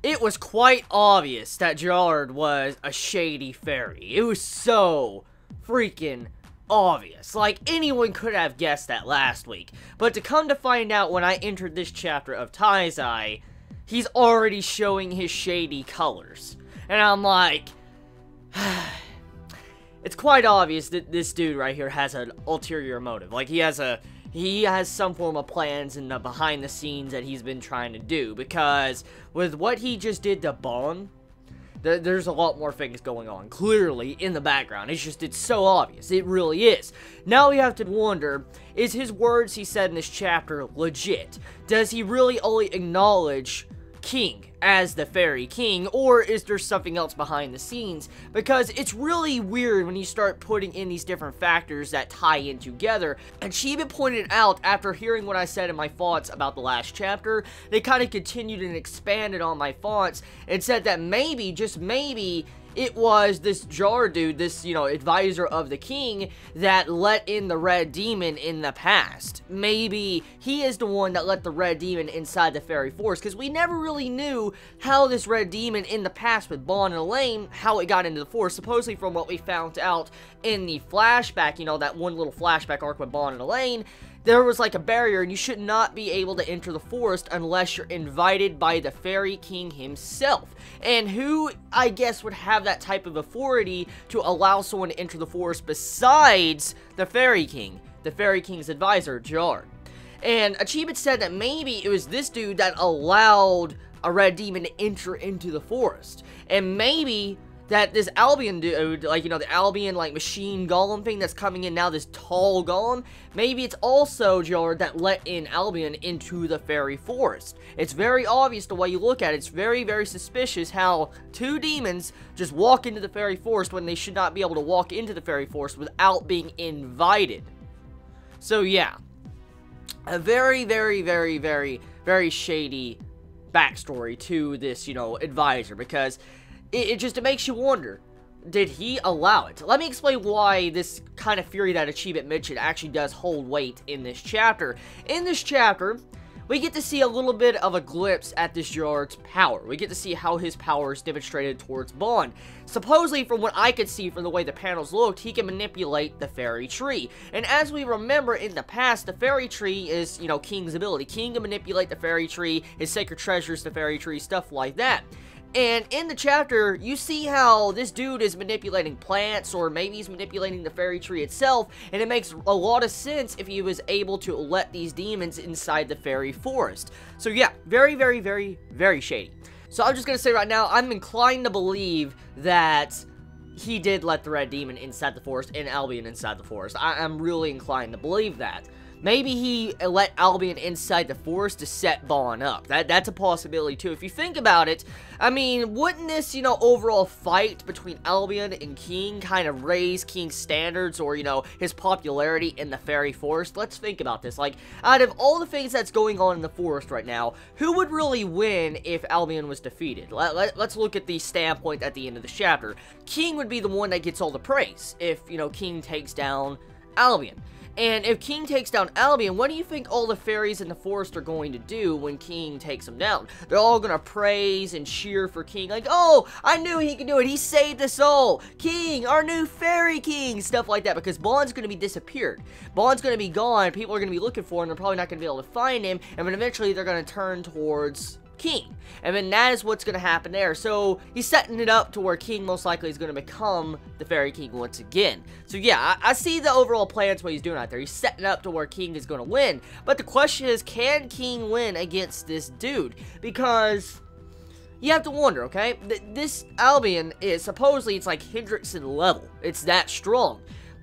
it was quite obvious that Gerard was a shady fairy. It was so freaking obvious. Like, anyone could have guessed that last week. But to come to find out when I entered this chapter of Taizai, he's already showing his shady colors. And I'm like, it's quite obvious that this dude right here has an ulterior motive. Like, he has some form of plans in the behind the scenes that he's been trying to do, because with what he just did to Bon, there's a lot more things going on, clearly, in the background. It's so obvious. It really is. Now we have to wonder, is his words he said in this chapter legit? Does he really only acknowledge King as the fairy king, or is there something else behind the scenes? Because it's really weird when you start putting in these different factors that tie in together. And Chibi pointed out, after hearing what I said in my thoughts about the last chapter, they kind of continued and expanded on my thoughts and said that maybe, just maybe, it was this Jar dude, this, advisor of the king, that let in the red demon in the past. Maybe he is the one that let the red demon inside the fairy forest, because we never really knew how this red demon in the past with Bon and Elaine, how it got into the forest. Supposedly, from what we found out in the flashback, that one little flashback arc with Bon and Elaine, there was like a barrier, and you should not be able to enter the forest unless you're invited by the fairy king himself. And who, I guess, would have that type of authority to allow someone to enter the forest besides the fairy king? The fairy king's advisor, Jar. And Achievement said that maybe it was this dude that allowed a red demon to enter into the forest. And maybe that this Albion dude, the Albion, machine golem thing that's coming in now, this tall golem, maybe it's also Jar that let in Albion into the fairy forest. It's very obvious the way you look at it. It's very, very suspicious how two demons just walk into the fairy forest when they should not be able to walk into the fairy forest without being invited. So, yeah. A very, very, very, very, very shady backstory to this, advisor, because it makes you wonder, did he allow it? Let me explain why this kind of theory that Achievement mentioned actually does hold weight in this chapter. In this chapter, we get to see a little bit of a glimpse at this Gerard's power. We get to see how his power is demonstrated towards Bond. Supposedly, from what I could see from the way the panels looked, he can manipulate the fairy tree. And as we remember in the past, the fairy tree is, King's ability. King can manipulate the fairy tree, his sacred treasures, the fairy tree, stuff like that. And in the chapter, you see how this dude is manipulating plants, or maybe he's manipulating the fairy tree itself, and it makes a lot of sense if he was able to let these demons inside the fairy forest. So yeah, very, very, very, very shady. So I'm just gonna say right now, I'm inclined to believe that he did let the red demon inside the forest and Albion inside the forest. I'm really inclined to believe that. Maybe he let Albion inside the forest to set Bon up. That's a possibility, too. If you think about it, I mean, wouldn't this, overall fight between Albion and King kind of raise King's standards or, his popularity in the fairy forest? Let's think about this. Like, out of all the things that's going on in the forest right now, who would really win if Albion was defeated? Let's look at the standpoint at the end of the chapter. King would be the one that gets all the praise if, King takes down Albion. And if King takes down Albion, what do you think all the fairies in the forest are going to do when King takes them down? They're all going to praise and cheer for King, like, oh, I knew he could do it, he saved us all, King, our new fairy king, stuff like that, because Bond's going to be disappeared. Bond's going to be gone, people are going to be looking for him, they're probably not going to be able to find him, and then eventually they're going to turn towards King. And then that is what's going to happen there. So he's setting it up to where King most likely is going to become the fairy king once again. So yeah, I see the overall plans what he's doing out there. He's setting up to where King is going to win. But the question is, can King win against this dude? Because you have to wonder, okay? This Albion is supposedly, it's like Hendrickson level. It's that strong.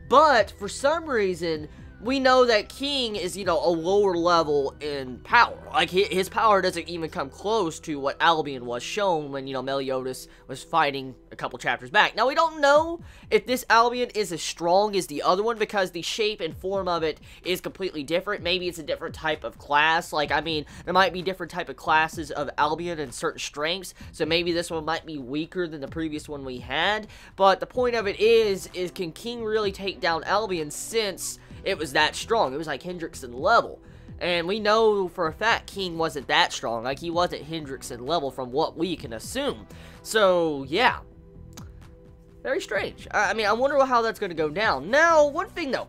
But for some reason, we know that King is, a lower level in power. Like, his power doesn't even come close to what Albion was shown when, Meliodas was fighting a couple chapters back. Now, we don't know if this Albion is as strong as the other one, because the shape and form of it is completely different. Maybe it's a different type of class. Like, I mean, there might be different type of classes of Albion and certain strengths, so maybe this one might be weaker than the previous one we had. But the point of it is can King really take down Albion, since it was that strong? It was like Hendrickson level. And we know for a fact King wasn't that strong. Like, he wasn't Hendrickson level from what we can assume. So, yeah. Very strange. I mean, I wonder how that's going to go down. Now, one thing, though.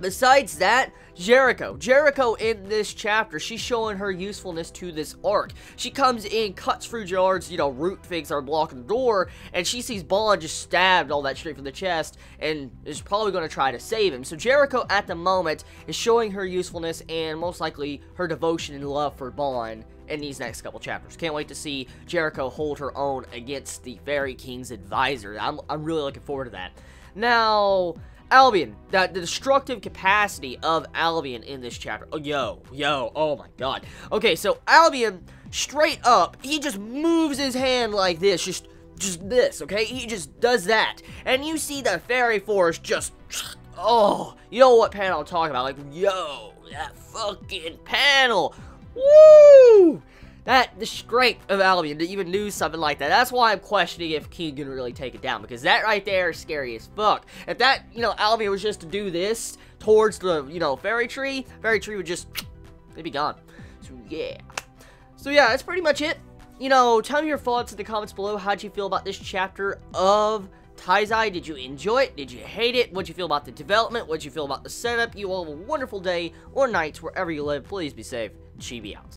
Besides that, Jericho in this chapter, she's showing her usefulness to this arc. She comes in, cuts through Gerard's, root things are blocking the door, and she sees Bond just stabbed all that straight from the chest, and is probably going to try to save him. So Jericho, at the moment, is showing her usefulness, and most likely her devotion and love for Bond in these next couple chapters. Can't wait to see Jericho hold her own against the Fairy King's advisor. I'm really looking forward to that. Now, Albion, the destructive capacity of Albion in this chapter. Oh, oh my god. Okay, so Albion, straight up, he just moves his hand like this, just this, okay? He just does that. And you see the fairy force just, oh, you know what panel I'm talking about. Like, yo, that fucking panel. Woo! The scrape of Albion to even do something like that. That's why I'm questioning if King can really take it down. Because that right there is scary as fuck. If that, Albion was just to do this towards the, fairy tree would just, it'd be gone. So yeah, that's pretty much it. Tell me your thoughts in the comments below. How'd you feel about this chapter of Taizai? Did you enjoy it? Did you hate it? What'd you feel about the development? What'd you feel about the setup? You all have a wonderful day or night wherever you live. Please be safe. Chibi out.